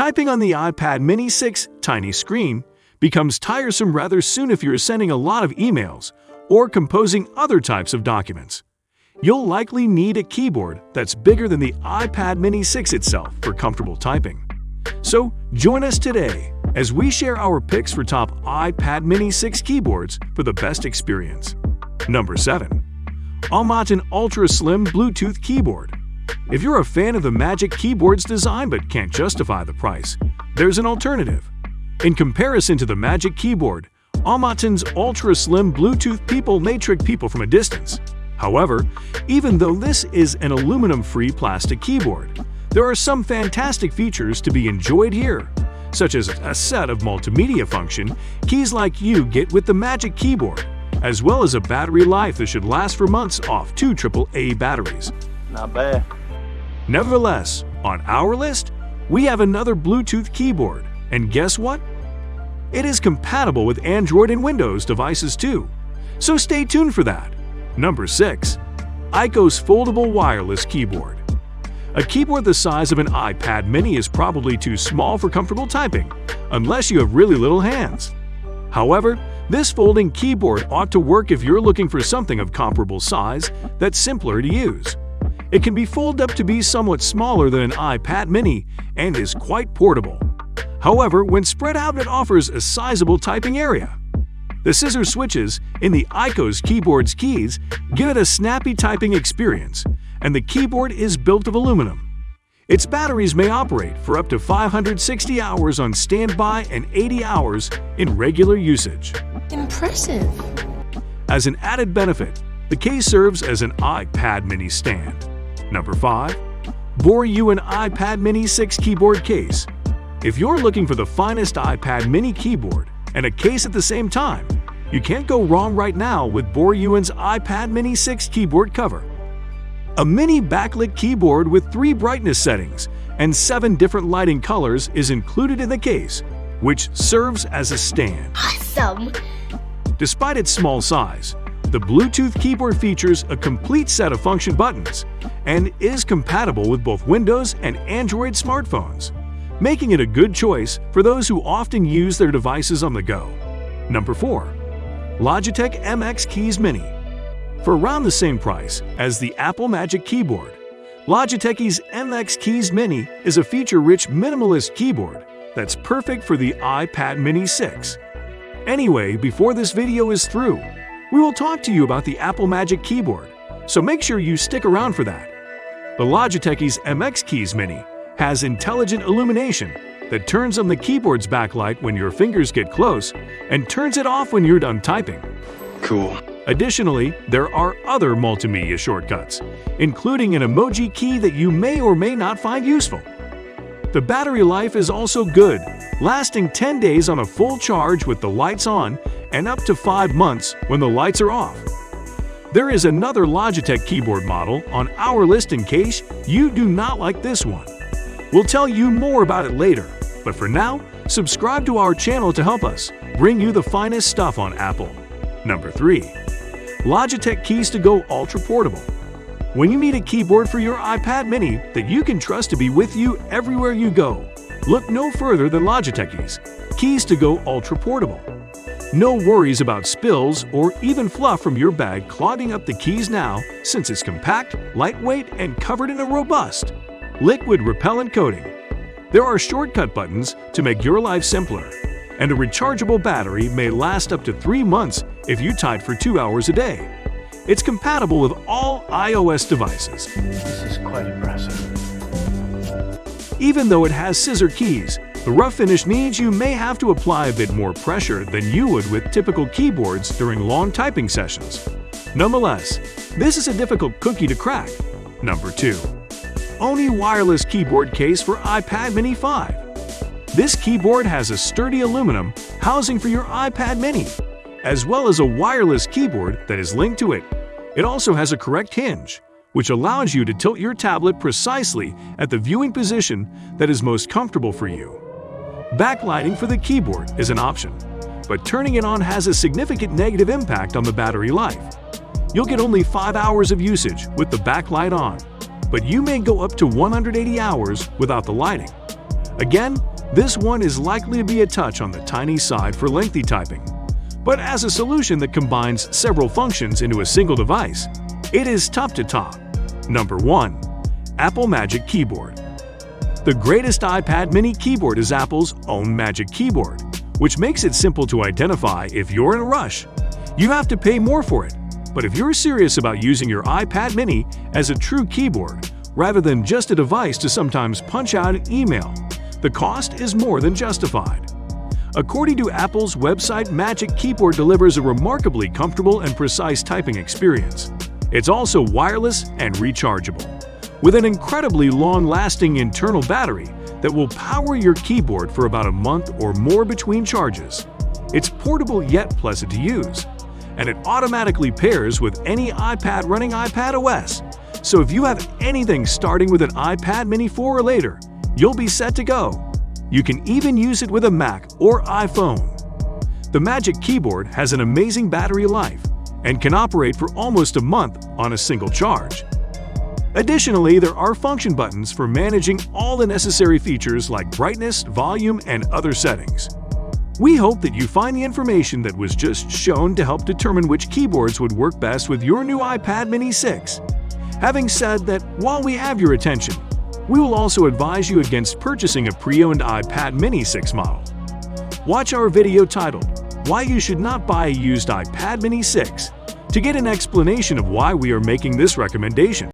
Typing on the iPad mini 6 tiny screen becomes tiresome rather soon if you're sending a lot of emails or composing other types of documents. You'll likely need a keyboard that's bigger than the iPad mini 6 itself for comfortable typing. So join us today as we share our picks for top iPad mini 6 keyboards for the best experience. Number 7. Omoton Ultra Slim Bluetooth Keyboard. If you're a fan of the Magic Keyboard's design but can't justify the price, there's an alternative. In comparison to the Magic Keyboard, Omoton's Ultra Slim Bluetooth people may trick people from a distance. However, even though this is an aluminum-free plastic keyboard, there are some fantastic features to be enjoyed here, such as a set of multimedia function keys like you get with the Magic Keyboard, as well as a battery life that should last for months off 2 AAA batteries. Not bad. Nevertheless, on our list, we have another Bluetooth keyboard, and guess what? It is compatible with Android and Windows devices too, so stay tuned for that. Number 6. IKOS Foldable Wireless Keyboard. A keyboard the size of an iPad mini is probably too small for comfortable typing, unless you have really little hands. However, this folding keyboard ought to work if you're looking for something of comparable size that's simpler to use. It can be folded up to be somewhat smaller than an iPad mini and is quite portable. However, when spread out, it offers a sizable typing area. The scissor switches in the IKOS keyboard's keys give it a snappy typing experience, and the keyboard is built of aluminum. Its batteries may operate for up to 560 hours on standby and 80 hours in regular usage. Impressive! As an added benefit, the case serves as an iPad mini stand. Number 5. Boriyuan iPad mini 6 Keyboard Case. If you're looking for the finest iPad mini keyboard and a case at the same time, you can't go wrong right now with Boriyuan's iPad mini 6 keyboard cover. A mini backlit keyboard with 3 brightness settings and 7 different lighting colors is included in the case, which serves as a stand. Awesome! Despite its small size, the Bluetooth keyboard features a complete set of function buttons and is compatible with both Windows and Android smartphones, making it a good choice for those who often use their devices on the go. Number 4. Logitech MX Keys Mini. For around the same price as the Apple Magic Keyboard, Logitech's MX Keys Mini is a feature-rich minimalist keyboard that's perfect for the iPad mini 6. Anyway, before this video is through, we will talk to you about the Apple Magic Keyboard, so make sure you stick around for that. The Logitech's MX Keys Mini has intelligent illumination that turns on the keyboard's backlight when your fingers get close and turns it off when you're done typing. Cool. Additionally, there are other multimedia shortcuts, including an emoji key that you may or may not find useful. The battery life is also good, lasting 10 days on a full charge with the lights on and up to 5 months when the lights are off. There is another Logitech keyboard model on our list in case you do not like this one. We'll tell you more about it later, but for now, subscribe to our channel to help us bring you the finest stuff on Apple. Number 3. Logitech Keys to Go Ultra Portable. When you need a keyboard for your iPad mini that you can trust to be with you everywhere you go, look no further than Logitech's Keys to Go Ultra Portable. No worries about spills or even fluff from your bag clogging up the keys now, since it's compact, lightweight, and covered in a robust liquid repellent coating. There are shortcut buttons to make your life simpler, and a rechargeable battery may last up to 3 months if you type for 2 hours a day. It's compatible with all iOS devices. This is quite impressive. Even though it has scissor keys, the rough finish means you may have to apply a bit more pressure than you would with typical keyboards during long typing sessions. Nonetheless, this is a difficult cookie to crack. Number 2. ONHI Wireless Keyboard Case for iPad Mini 5. This keyboard has a sturdy aluminum housing for your iPad mini, as well as a wireless keyboard that is linked to it. It also has a correct hinge, which allows you to tilt your tablet precisely at the viewing position that is most comfortable for you. Backlighting for the keyboard is an option, but turning it on has a significant negative impact on the battery life. You'll get only 5 hours of usage with the backlight on, but you may go up to 180 hours without the lighting. Again, this one is likely to be a touch on the tiny side for lengthy typing. But as a solution that combines several functions into a single device, it is tough to top. Number 1. Apple Magic Keyboard. The greatest iPad mini keyboard is Apple's own Magic Keyboard, which makes it simple to identify if you're in a rush. You have to pay more for it, but if you're serious about using your iPad mini as a true keyboard, rather than just a device to sometimes punch out an email, the cost is more than justified. According to Apple's website, Magic Keyboard delivers a remarkably comfortable and precise typing experience. It's also wireless and rechargeable, with an incredibly long-lasting internal battery that will power your keyboard for about a month or more between charges. It's portable yet pleasant to use, and it automatically pairs with any iPad running iPadOS. So if you have anything starting with an iPad mini 4 or later, you'll be set to go. You can even use it with a Mac or iPhone. The Magic Keyboard has an amazing battery life and can operate for almost a month on a single charge. Additionally, there are function buttons for managing all the necessary features like brightness, volume, and other settings. We hope that you find the information that was just shown to help determine which keyboards would work best with your new iPad mini 6. Having said that, while we have your attention, we will also advise you against purchasing a pre-owned iPad mini 6 model. Watch our video titled, "Why You Should Not Buy a Used iPad mini 6" to get an explanation of why we are making this recommendation.